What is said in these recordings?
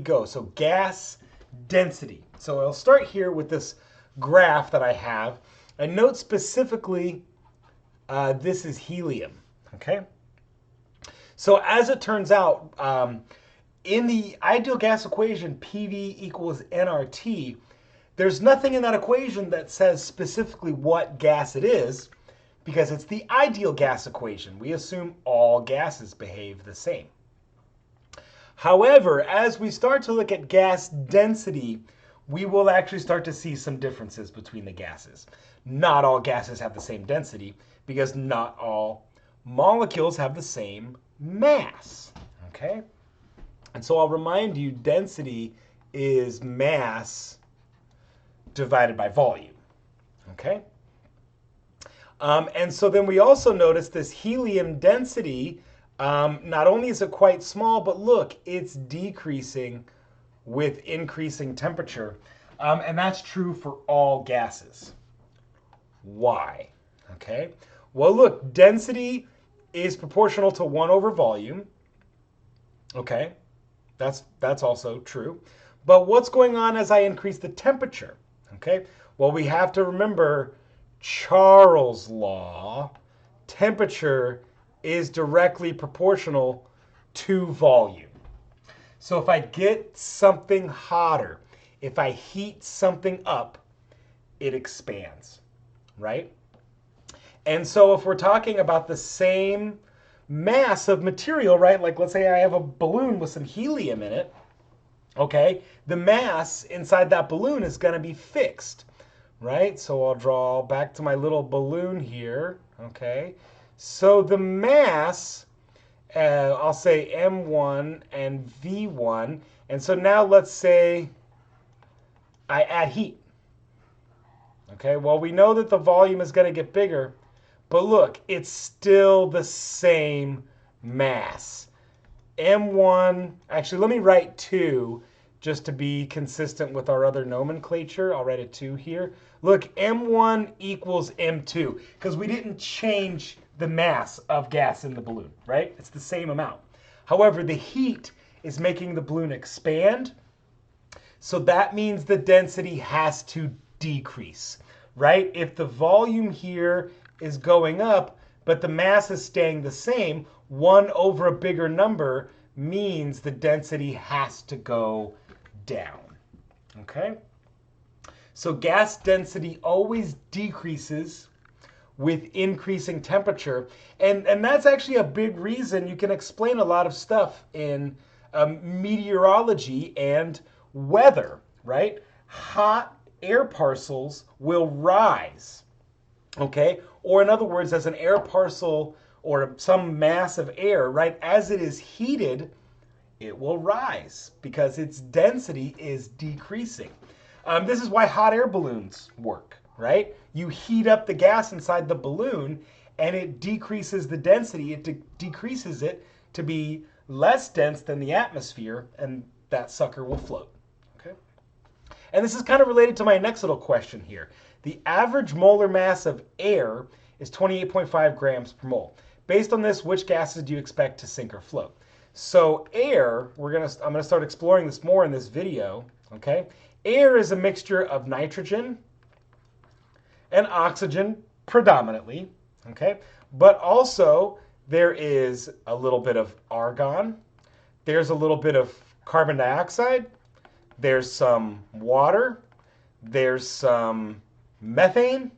go. So gas density. So I'll start here with this graph that I have. And note specifically, this is helium, okay? So as it turns out, in the ideal gas equation, PV equals nRT, there's nothing in that equation that says specifically what gas it is, because it's the ideal gas equation. We assume all gases behave the same. However, as we start to look at gas density, we will actually start to see some differences between the gases. Not all gases have the same density, because not all molecules have the same mass, okay? And so I'll remind you, density is mass divided by volume, okay? And so then we also notice this helium density, not only is it quite small, but look, it's decreasing with increasing temperature. And that's true for all gases. Why? Okay. Well, look, density is proportional to 1 over volume. Okay. That's also true. But what's going on as I increase the temperature? Okay. Well, we have to remember Charles' law. Temperature is directly proportional to volume. So if I get something hotter, if I heat something up, it expands, right? And so if we're talking about the same mass of material, right? Like let's say I have a balloon with some helium in it, okay? The mass inside that balloon is going to be fixed, right? So I'll draw back to my little balloon here, okay? So the mass, I'll say M1 and V1. And so now let's say I add heat. Okay, well, we know that the volume is going to get bigger, but look, it's still the same mass. M1, actually, let me write 2 just to be consistent with our other nomenclature. I'll write a 2 here. Look, M1 equals M2 because we didn't change the mass of gas in the balloon, right? It's the same amount. However, the heat is making the balloon expand, so that means the density has to decrease, right? If the volume here is going up, but the mass is staying the same, 1 over a bigger number means the density has to go down, okay? So gas density always decreases with increasing temperature. And that's actually a big reason you can explain a lot of stuff in meteorology and weather, right? Hot air parcels will rise, okay? Or in other words, as an air parcel or some mass of air, right, as it is heated, it will rise because its density is decreasing. This is why hot air balloons work, right? You heat up the gas inside the balloon and it decreases the density. It decreases it to be less dense than the atmosphere, and that sucker will float, okay? And this is kind of related to my next little question here. The average molar mass of air is 28.5 grams per mole. Based on this, which gases do you expect to sink or float? So air, I'm gonna start exploring this more in this video, okay? Air is a mixture of nitrogen and oxygen predominantly, okay? But also there is a little bit of argon, there's a little bit of carbon dioxide, there's some water, there's some methane,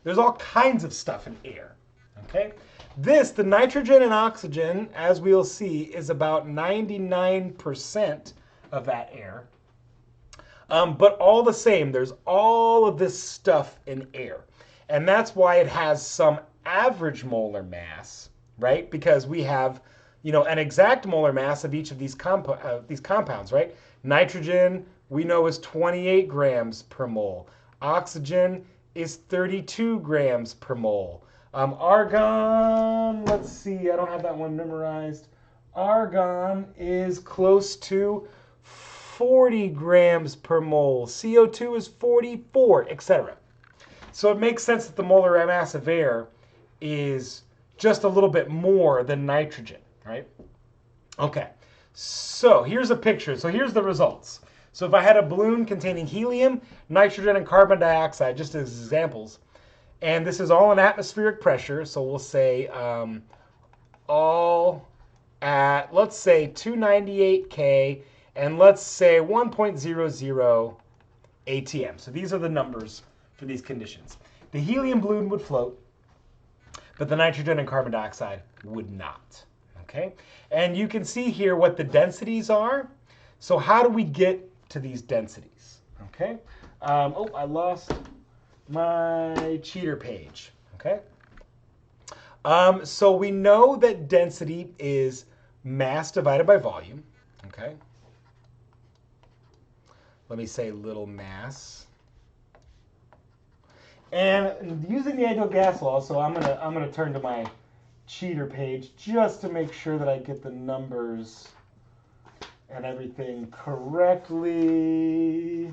there's all kinds of stuff in air, okay? The nitrogen and oxygen, as we'll see, is about 99% of that air. But all the same, there's all of this stuff in air. And that's why it has some average molar mass, right? Because we have, an exact molar mass of each of these compounds, right? Nitrogen, we know, is 28 grams per mole. Oxygen is 32 grams per mole. Argon, let's see, I don't have that one memorized. Argon is close to 40 grams per mole. CO2 is 44, etc. So it makes sense that the molar mass of air is just a little bit more than nitrogen, right? Okay, So here's a picture. So here's the results. So if I had a balloon containing helium, nitrogen, and carbon dioxide, just as examples, and this is all in atmospheric pressure, so we'll say all at, let's say 298 K, and let's say 1.00 ATM. So these are the numbers for these conditions. The helium balloon would float, but the nitrogen and carbon dioxide would not. Okay, and you can see here what the densities are. So how do we get to these densities? Okay, oh, I lost my cheater page. Okay, so we know that density is mass divided by volume. Okay, let me say little mass. And using the ideal gas law, so I'm gonna turn to my cheater page just to make sure that I get the numbers and everything correctly.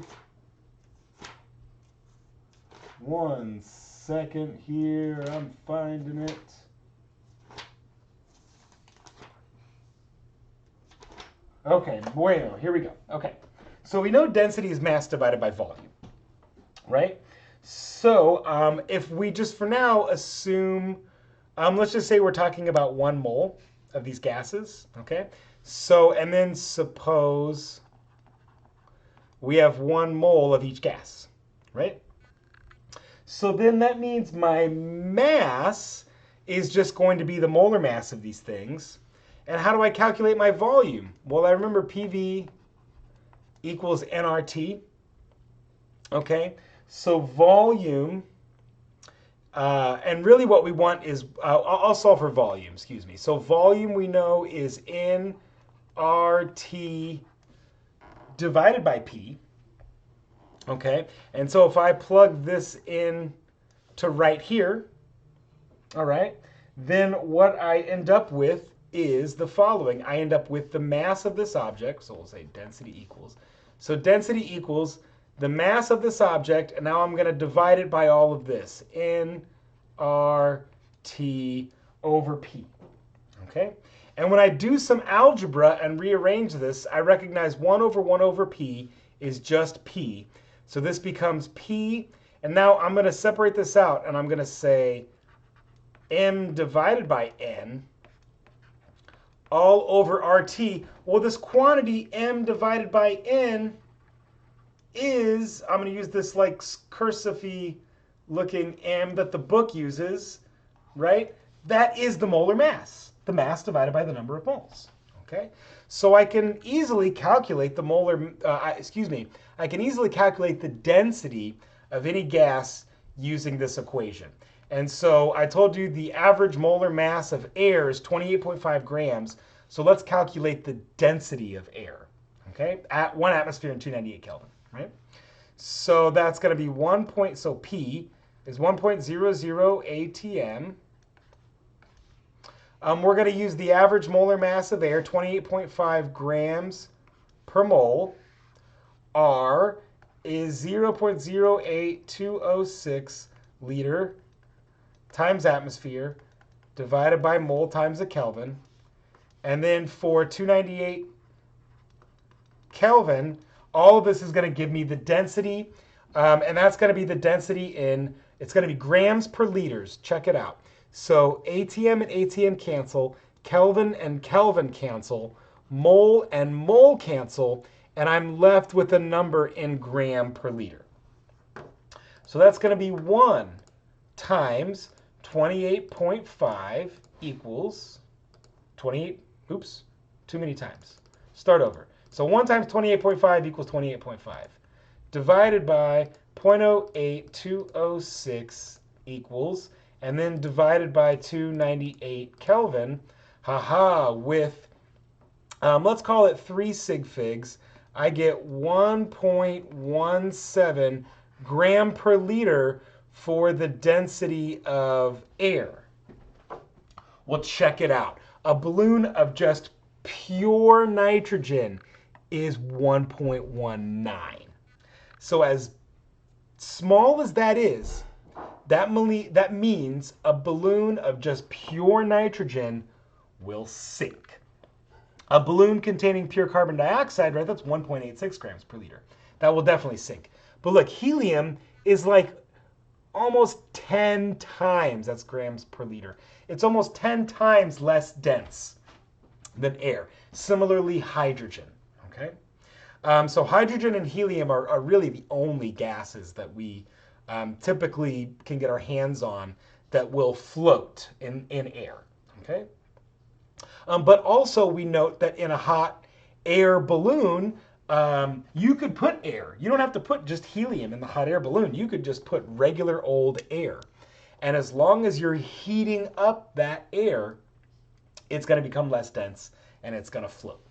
1 second here, I'm finding it. Okay, bueno, here we go. Okay, so we know density is mass divided by volume, right? So if we just for now assume, let's just say we're talking about 1 mole of these gases, okay? So, and then suppose we have 1 mole of each gas, right? So then that means my mass is just going to be the molar mass of these things. And how do I calculate my volume? Well, I remember PV equals nRT, okay? So volume, and really what we want is, I'll solve for volume, excuse me. So volume we know is nRT divided by P, okay? And so if I plug this in to right here, all right, then what I end up with is the following. I end up with the mass of this object, so we'll say density equals. So density equals the mass of this object, and now I'm going to divide it by all of this, nRT over P, okay? And when I do some algebra and rearrange this, I recognize 1 over P is just P. So this becomes P, and now I'm going to separate this out, and I'm going to say M divided by N all over RT. Well, this quantity M divided by N is, I'm going to use this like cursive-y looking M that the book uses, right? That is the molar mass, the mass divided by the number of moles, okay? So I can easily calculate the molar, I can easily calculate the density of any gas using this equation. And so I told you the average molar mass of air is 28.5 grams. So let's calculate the density of air, okay? At 1 atmosphere and 298 Kelvin, right? So that's going to be so P is 1.00 ATM. We're going to use the average molar mass of air, 28.5 grams per mole. R is 0.08206 liter times atmosphere divided by mole times a Kelvin. And then for 298 Kelvin, all of this is going to give me the density, and that's going to be the density in, it's going to be grams per liters. Check it out. So ATM and ATM cancel, Kelvin and Kelvin cancel, mole and mole cancel, and I'm left with a number in gram per liter. So that's going to be 1 times 28.5 equals 28, oops, too many times. Start over. So 1 times 28.5 equals 28.5. Divided by 0.08206 equals, and then divided by 298 Kelvin, with, let's call it 3 sig figs, I get 1.17 gram per liter for the density of air. Well, check it out. A balloon of just pure nitrogen is 1.19. So as small as that is, that means a balloon of just pure nitrogen will sink. A balloon containing pure carbon dioxide, right, that's 1.86 grams per liter. That will definitely sink. But look, helium is like almost 10 times, that's grams per liter. It's almost 10 times less dense than air. Similarly, hydrogen, okay? So hydrogen and helium are really the only gases that we typically can get our hands on that will float in air, okay? But also we note that in a hot air balloon, you could put air. You don't have to put just helium in the hot air balloon. You could just put regular old air. And as long as you're heating up that air, it's going to become less dense and it's going to float.